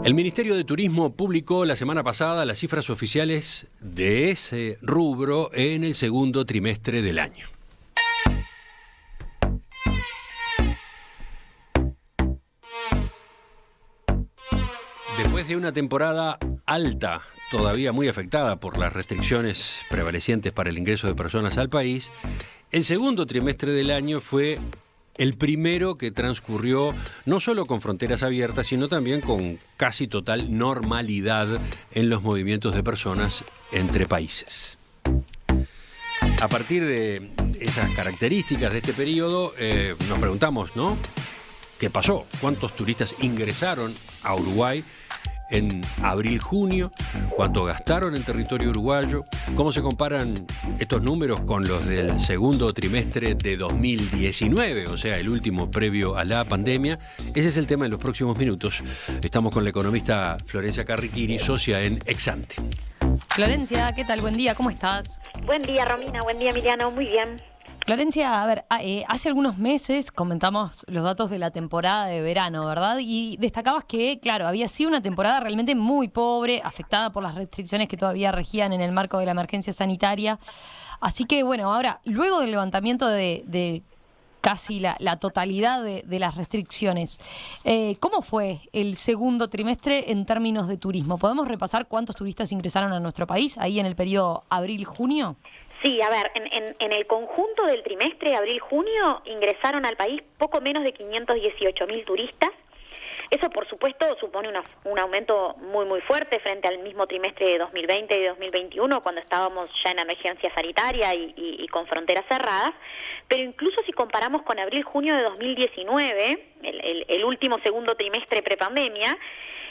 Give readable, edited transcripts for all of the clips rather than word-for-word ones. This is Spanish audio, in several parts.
El Ministerio de Turismo publicó la semana pasada las cifras oficiales de ese rubro en el segundo trimestre del año. Después de una temporada alta, todavía muy afectada por las restricciones prevalecientes para el ingreso de personas al país, el segundo trimestre del año fue el primero que transcurrió no solo con fronteras abiertas, sino también con casi total normalidad en los movimientos de personas entre países. A partir de esas características de este periodo, nos preguntamos, ¿no? ¿Qué pasó? ¿Cuántos turistas ingresaron a Uruguay en abril-junio? ¿Cuánto gastaron en territorio uruguayo? ¿Cómo se comparan estos números con los del segundo trimestre de 2019, o sea, el último previo a la pandemia? Ese es el tema en los próximos minutos. Estamos con la economista Florencia Carriquini, socia en Exante. Florencia, ¿qué tal? Buen día, ¿cómo estás? Buen día, Romina. Buen día, Emiliano. Muy bien. Florencia, a ver, hace algunos meses comentamos los datos de la temporada de verano, ¿verdad? Y destacabas que, claro, había sido una temporada realmente muy pobre, afectada por las restricciones que todavía regían en el marco de la emergencia sanitaria. Así que, bueno, ahora, luego del levantamiento de casi la totalidad de las restricciones, ¿cómo fue el segundo trimestre en términos de turismo? ¿Podemos repasar cuántos turistas ingresaron a nuestro país ahí en el periodo abril-junio? Sí, a ver, en el conjunto del trimestre, abril-junio, ingresaron al país poco menos de 518.000 turistas. Eso, por supuesto, supone un aumento muy, muy fuerte frente al mismo trimestre de 2020 y de 2021, cuando estábamos ya en emergencia sanitaria y con fronteras cerradas. Pero incluso si comparamos con abril-junio de 2019, el último segundo trimestre prepandemia,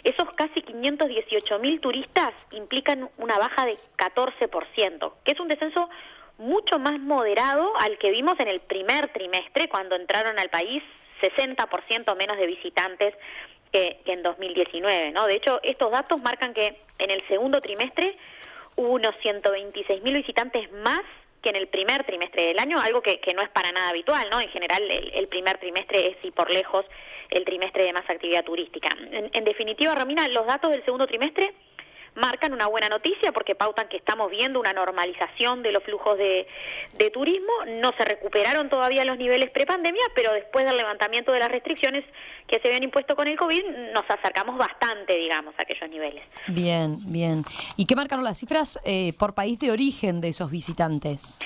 esos casi 518.000 turistas implican una baja de 14%, que es un descenso mucho más moderado al que vimos en el primer trimestre, cuando entraron al país 60% menos de visitantes que en 2019, ¿no? De hecho, estos datos marcan que en el segundo trimestre hubo unos 126.000 visitantes más que en el primer trimestre del año, algo que no es para nada habitual, ¿no? En general, el primer trimestre es, y por lejos, el trimestre de más actividad turística. En definitiva, Romina, los datos del segundo trimestre marcan una buena noticia porque pautan que estamos viendo una normalización de los flujos de turismo. No se recuperaron todavía los niveles prepandemia, pero después del levantamiento de las restricciones que se habían impuesto con el COVID, nos acercamos bastante, digamos, a aquellos niveles. Bien, bien. ¿Y qué marcaron las cifras por país de origen de esos visitantes?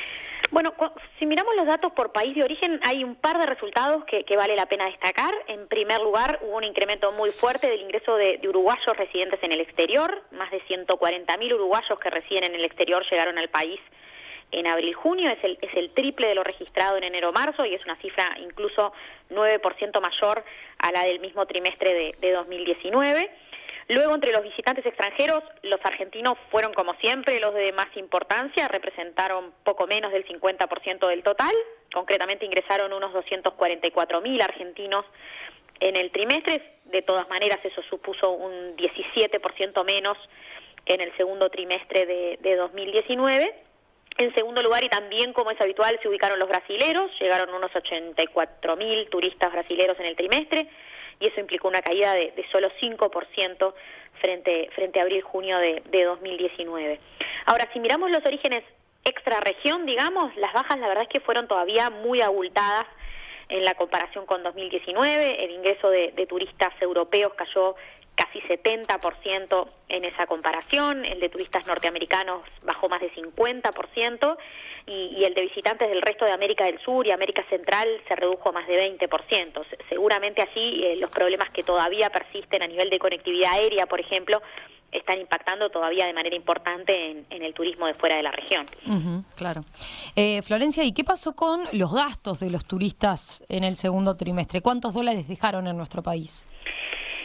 Bueno, si miramos los datos por país de origen, hay un par de resultados que vale la pena destacar. En primer lugar, hubo un incremento muy fuerte del ingreso de uruguayos residentes en el exterior. Más de 140.000 uruguayos que residen en el exterior llegaron al país en abril-junio. Es el triple de lo registrado en enero-marzo y es una cifra incluso 9% mayor a la del mismo trimestre de 2019. Luego, entre los visitantes extranjeros, los argentinos fueron, como siempre, los de más importancia, representaron poco menos del 50% del total. Concretamente, ingresaron unos 244.000 argentinos en el trimestre. De todas maneras, eso supuso un 17% menos que en el segundo trimestre de 2019. En segundo lugar, y también como es habitual, se ubicaron los brasileros. Llegaron unos 84.000 turistas brasileros en el trimestre, y eso implicó una caída de solo 5% frente a abril-junio de 2019. Ahora, si miramos los orígenes extrarregión, digamos, las bajas la verdad es que fueron todavía muy abultadas en la comparación con 2019. El ingreso de turistas europeos cayó casi 70% en esa comparación, el de turistas norteamericanos bajó más de 50%, y el de visitantes del resto de América del Sur y América Central se redujo más de 20%. Seguramente allí los problemas que todavía persisten a nivel de conectividad aérea, por ejemplo, están impactando todavía de manera importante en el turismo de fuera de la región. Claro. Florencia, ¿y qué pasó con los gastos de los turistas en el segundo trimestre? ¿Cuántos dólares dejaron en nuestro país?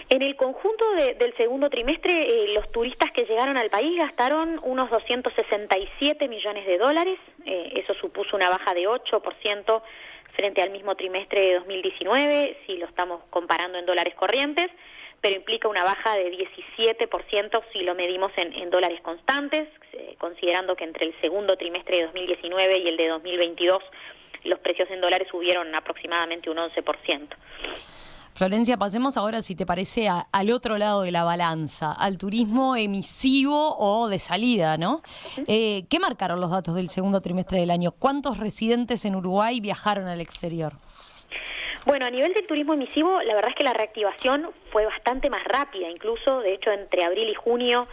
En el conjunto del segundo trimestre, los turistas que llegaron al país gastaron unos 267 millones de dólares. Eso supuso una baja de 8% frente al mismo trimestre de 2019, si lo estamos comparando en dólares corrientes, pero implica una baja de 17% si lo medimos en dólares constantes, considerando que entre el segundo trimestre de 2019 y el de 2022 los precios en dólares subieron aproximadamente un 11%. Florencia, pasemos ahora, si te parece, al otro lado de la balanza, al turismo emisivo o de salida, ¿no? ¿Qué marcaron los datos del segundo trimestre del año? ¿Cuántos residentes en Uruguay viajaron al exterior? Bueno, a nivel del turismo emisivo, la verdad es que la reactivación fue bastante más rápida, incluso, de hecho, entre abril y junio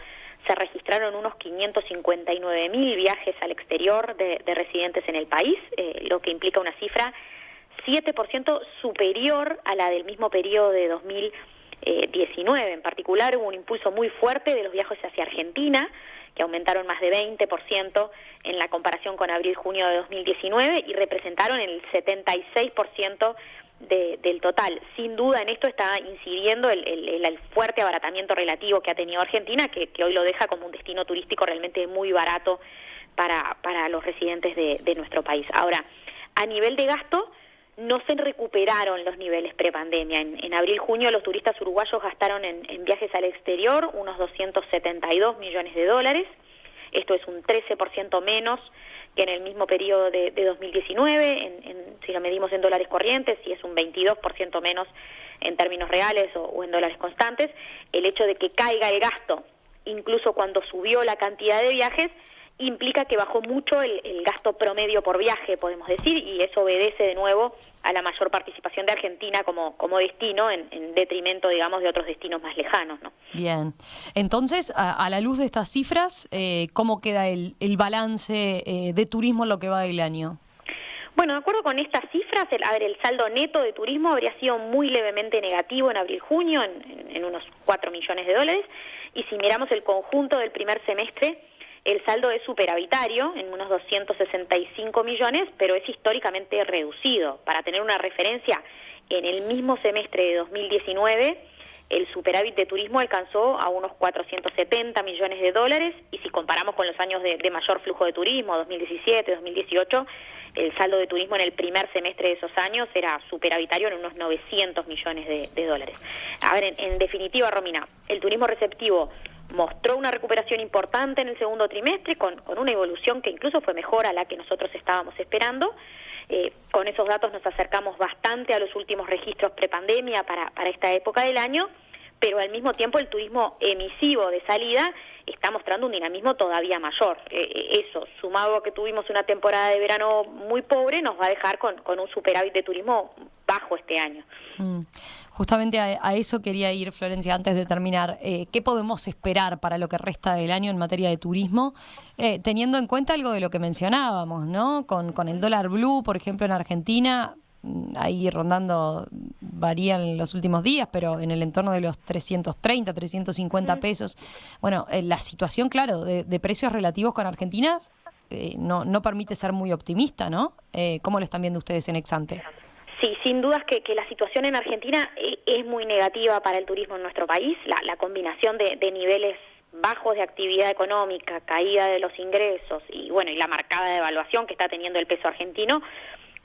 se registraron unos 559.000 viajes al exterior de residentes en el país, lo que implica una cifra 7% superior a la del mismo periodo de 2019. En particular, hubo un impulso muy fuerte de los viajes hacia Argentina, que aumentaron más de 20% en la comparación con abril-junio de 2019 y representaron el 76% del total. Sin duda en esto está incidiendo el fuerte abaratamiento relativo que ha tenido Argentina, que hoy lo deja como un destino turístico realmente muy barato para los residentes de nuestro país. Ahora, a nivel de gasto, no se recuperaron los niveles prepandemia. En abril-junio los turistas uruguayos gastaron en viajes al exterior unos 272 millones de dólares. Esto es un 13% menos que en el mismo periodo de 2019, si lo medimos en dólares corrientes, y es un 22% menos en términos reales o en dólares constantes. El hecho de que caiga el gasto, incluso cuando subió la cantidad de viajes, implica que bajó mucho el gasto promedio por viaje, podemos decir, y eso obedece de nuevo a la mayor participación de Argentina como destino en detrimento, digamos, de otros destinos más lejanos, ¿no? Bien. Entonces, a la luz de estas cifras, ¿cómo queda el balance de turismo en lo que va del año? Bueno, de acuerdo con estas cifras, el saldo neto de turismo habría sido muy levemente negativo en abril-junio, en unos 4 millones de dólares, y si miramos el conjunto del primer semestre, el saldo es superavitario en unos 265 millones, pero es históricamente reducido. Para tener una referencia, en el mismo semestre de 2019, el superávit de turismo alcanzó a unos 470 millones de dólares, y si comparamos con los años de mayor flujo de turismo, 2017, 2018, el saldo de turismo en el primer semestre de esos años era superavitario en unos 900 millones de dólares. A ver, en definitiva, Romina, el turismo receptivo mostró una recuperación importante en el segundo trimestre, con una evolución que incluso fue mejor a la que nosotros estábamos esperando. Con esos datos nos acercamos bastante a los últimos registros prepandemia para esta época del año, pero al mismo tiempo el turismo emisivo de salida está mostrando un dinamismo todavía mayor. Eso, sumado a que tuvimos una temporada de verano muy pobre, nos va a dejar con un superávit de turismo bajo este año. Justamente a eso quería ir, Florencia, antes de terminar. ¿Qué podemos esperar para lo que resta del año en materia de turismo? Teniendo en cuenta algo de lo que mencionábamos, ¿no? Con el dólar blue, por ejemplo, en Argentina, ahí rondando, varían los últimos días, pero en el entorno de los 330, 350 pesos. Bueno, la situación, claro, de precios relativos con Argentina no permite ser muy optimista, ¿no? ¿Cómo lo están viendo ustedes en Exante? Sí, sin dudas que la situación en Argentina es muy negativa para el turismo en nuestro país. La combinación de niveles bajos de actividad económica, caída de los ingresos y la marcada devaluación que está teniendo el peso argentino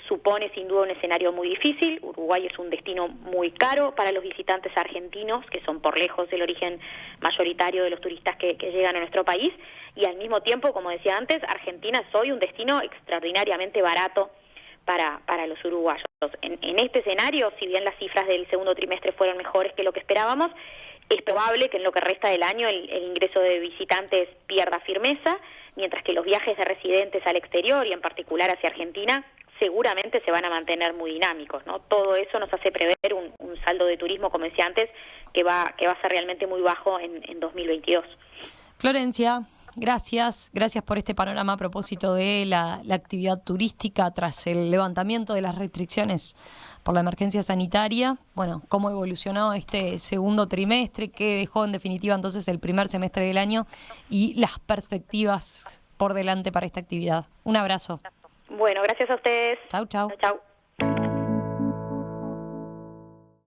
supone sin duda un escenario muy difícil. Uruguay es un destino muy caro para los visitantes argentinos, que son por lejos el origen mayoritario de los turistas que llegan a nuestro país, y al mismo tiempo, como decía antes, Argentina es hoy un destino extraordinariamente barato para los uruguayos. En este escenario, si bien las cifras del segundo trimestre fueron mejores que lo que esperábamos, es probable que en lo que resta del año el ingreso de visitantes pierda firmeza, mientras que los viajes de residentes al exterior y en particular hacia Argentina seguramente se van a mantener muy dinámicos, ¿no? Todo eso nos hace prever un saldo de turismo, como decía antes, que va a ser realmente muy bajo en 2022. Florencia, gracias por este panorama a propósito de la actividad turística tras el levantamiento de las restricciones por la emergencia sanitaria. Bueno, cómo evolucionó este segundo trimestre, qué dejó en definitiva entonces el primer semestre del año y las perspectivas por delante para esta actividad. Un abrazo. Bueno, gracias a ustedes. Chau, chau. Chau.